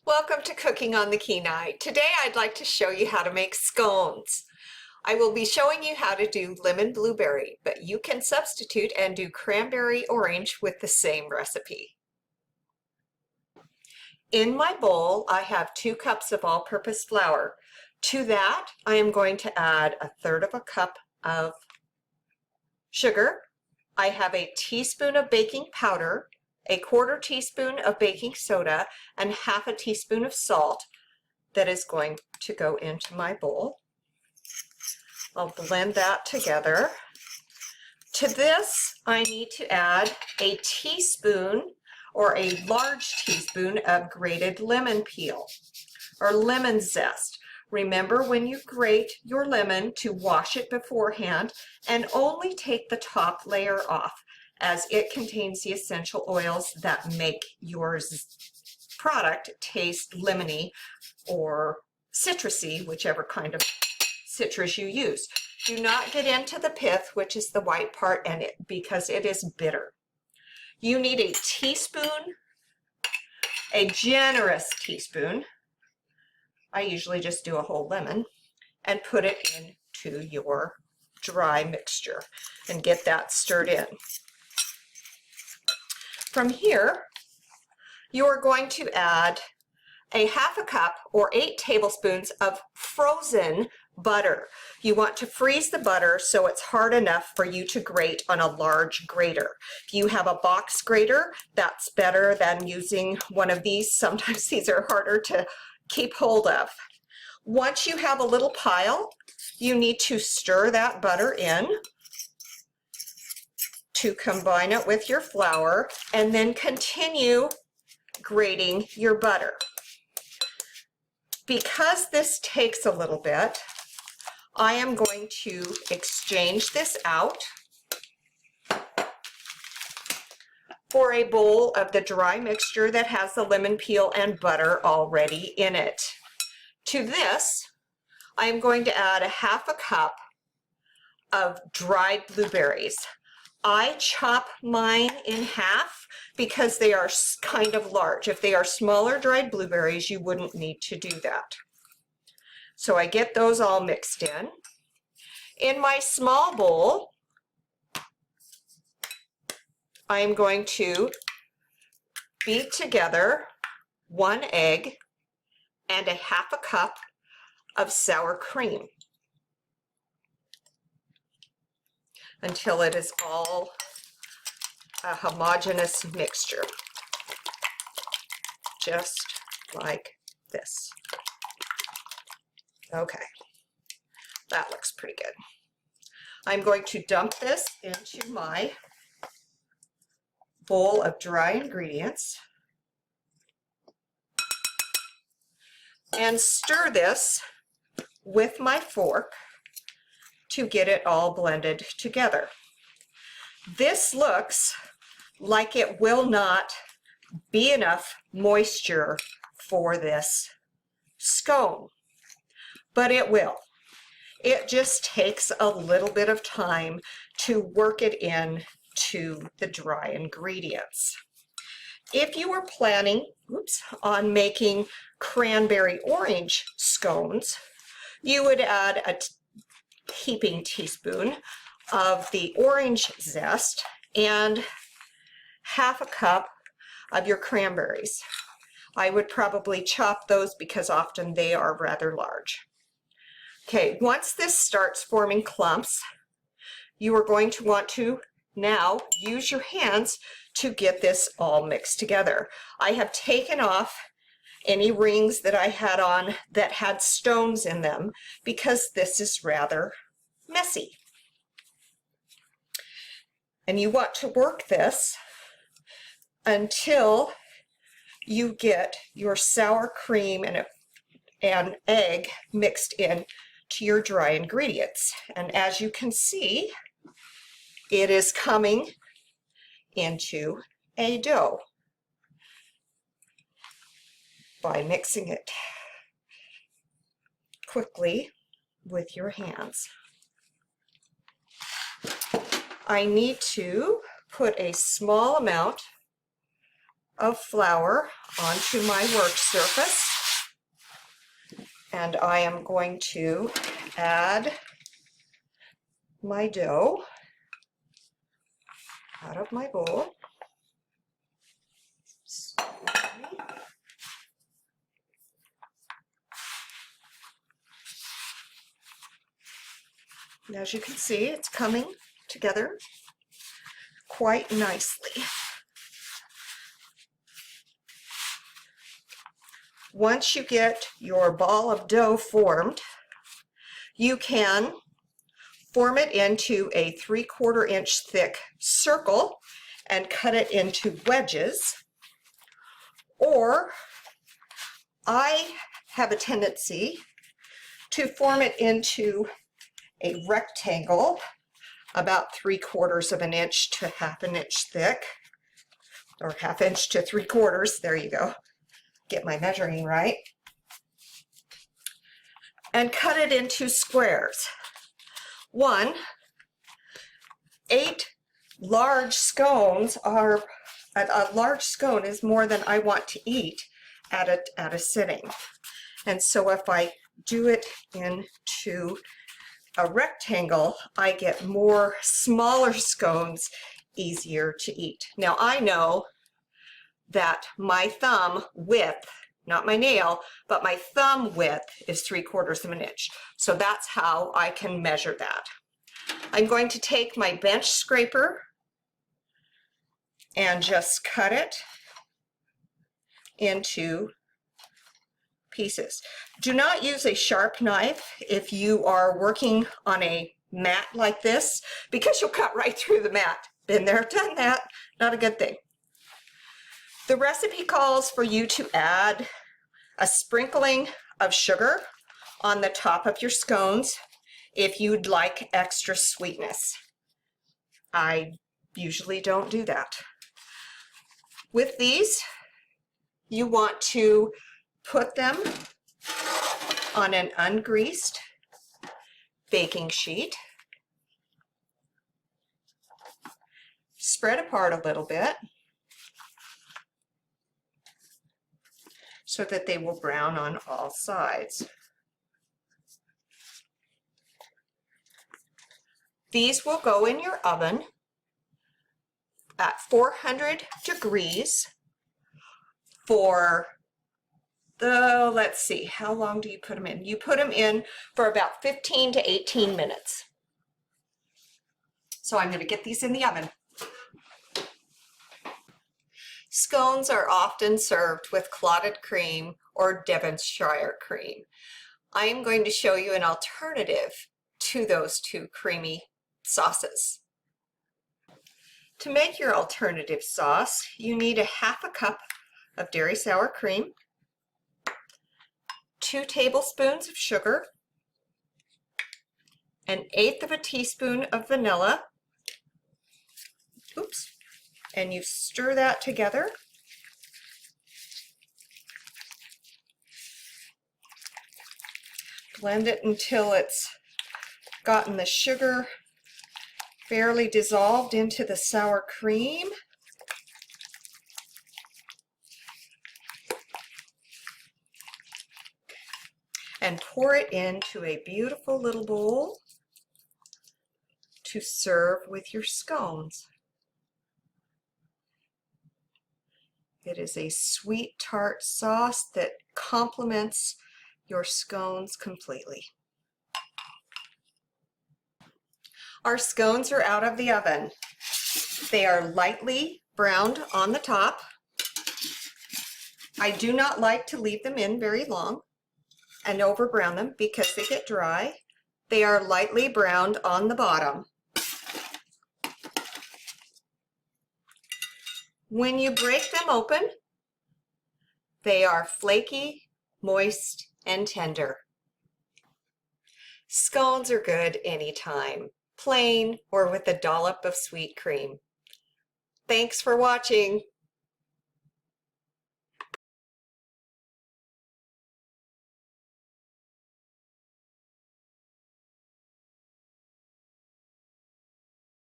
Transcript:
Welcome to Cooking on the Kenai. Today I'd like to show you how to make scones. I will be showing you how to do lemon blueberry, but you can substitute and do cranberry orange with the same recipe. In my bowl, I have 2 cups of all-purpose flour. To that, I am going to add 1/3 cup of sugar. I have a teaspoon of baking powder, a 1/4 teaspoon of baking soda, and 1/2 teaspoon of salt that is going to go into my bowl. I'll blend that together. To this, I need to add a teaspoon or a large teaspoon of grated lemon peel or lemon zest. Remember when you grate your lemon to wash it beforehand and only take the top layer off, as it contains the essential oils that make your product taste lemony or citrusy, whichever kind of citrus you use. Do not get into the pith, which is the white part, because it is bitter. You need a teaspoon, a generous teaspoon. I usually just do a whole lemon, and put it into your dry mixture and get that stirred in. From here, you are going to add a 1/2 cup or 8 tablespoons of frozen butter. You want to freeze the butter so it's hard enough for you to grate on a large grater. If you have a box grater, that's better than using one of these. Sometimes these are harder to keep hold of. Once you have a little pile, you need to stir that butter in to combine it with your flour, and then continue grating your butter. Because this takes a little bit, I am going to exchange this out for a bowl of the dry mixture that has the lemon peel and butter already in it. To this, I am going to add 1/2 cup of dried blueberries. I chop mine in half because they are kind of large. If they are smaller dried blueberries, you wouldn't need to do that. So I get those all mixed in. In my small bowl, I am going to beat together 1 egg and a 1/2 cup of sour cream until it is all a homogeneous mixture, just like this. Okay, that looks pretty good. I'm going to dump this into my bowl of dry ingredients and stir this with my fork to get it all blended together. This looks like it will not be enough moisture for this scone, but it will. It just takes a little bit of time to work it in to the dry ingredients. If you were planning on making cranberry orange scones, you would add a heaping teaspoon of the orange zest and 1/2 cup of your cranberries. I would probably chop those because often they are rather large. Okay, once this starts forming clumps, you are going to want to now use your hands to get this all mixed together. I have taken off any rings that I had on that had stones in them because this is rather messy. And you want to work this until you get your sour cream and egg mixed in to your dry ingredients. And as you can see, it is coming into a dough by mixing it quickly with your hands. I need to put a small amount of flour onto my work surface, and I am going to add my dough out of my bowl. And as you can see, it's coming together quite nicely. Once you get your ball of dough formed, you can form it into a 3/4 inch thick circle and cut it into wedges. Or I have a tendency to form it into a rectangle about 3/4 of an inch to 1/2 an inch thick, or 1/2 inch to 3/4. There you go. Get my measuring right. And cut it into squares. 8 large scones are, a large scone is more than I want to eat at a sitting. And so if I do it into a rectangle, I get more smaller scones, easier to eat. Now I know that my thumb width, not my nail, but my thumb width is 3/4 of an inch. So that's how I can measure that. I'm going to take my bench scraper and just cut it into pieces. Do not use a sharp knife if you are working on a mat like this, because you'll cut right through the mat. Been there, done that, not a good thing. The recipe calls for you to add a sprinkling of sugar on the top of your scones if you'd like extra sweetness. I usually don't do that. With these, you want to put them on an ungreased baking sheet. Spread apart a little bit so that they will brown on all sides. These will go in your oven at 400 degrees for let's see, how long do you put them in? You put them in for about 15 to 18 minutes. So I'm going to get these in the oven. Scones are often served with clotted cream or Devonshire cream. I am going to show you an alternative to those two creamy sauces. To make your alternative sauce, you need 1/2 cup of dairy sour cream, 2 tablespoons of sugar, 1/8 teaspoon of vanilla. Oops. And you stir that together. Blend it until it's gotten the sugar fairly dissolved into the sour cream. And pour it into a beautiful little bowl to serve with your scones. It is a sweet tart sauce that complements your scones completely. Our scones are out of the oven. They are lightly browned on the top. I do not like to leave them in very long and over brown them because they get dry. They are lightly browned on the bottom. When you break them open, they are flaky, moist, and tender. Scones are good anytime, plain or with a dollop of sweet cream. Thanks for watching.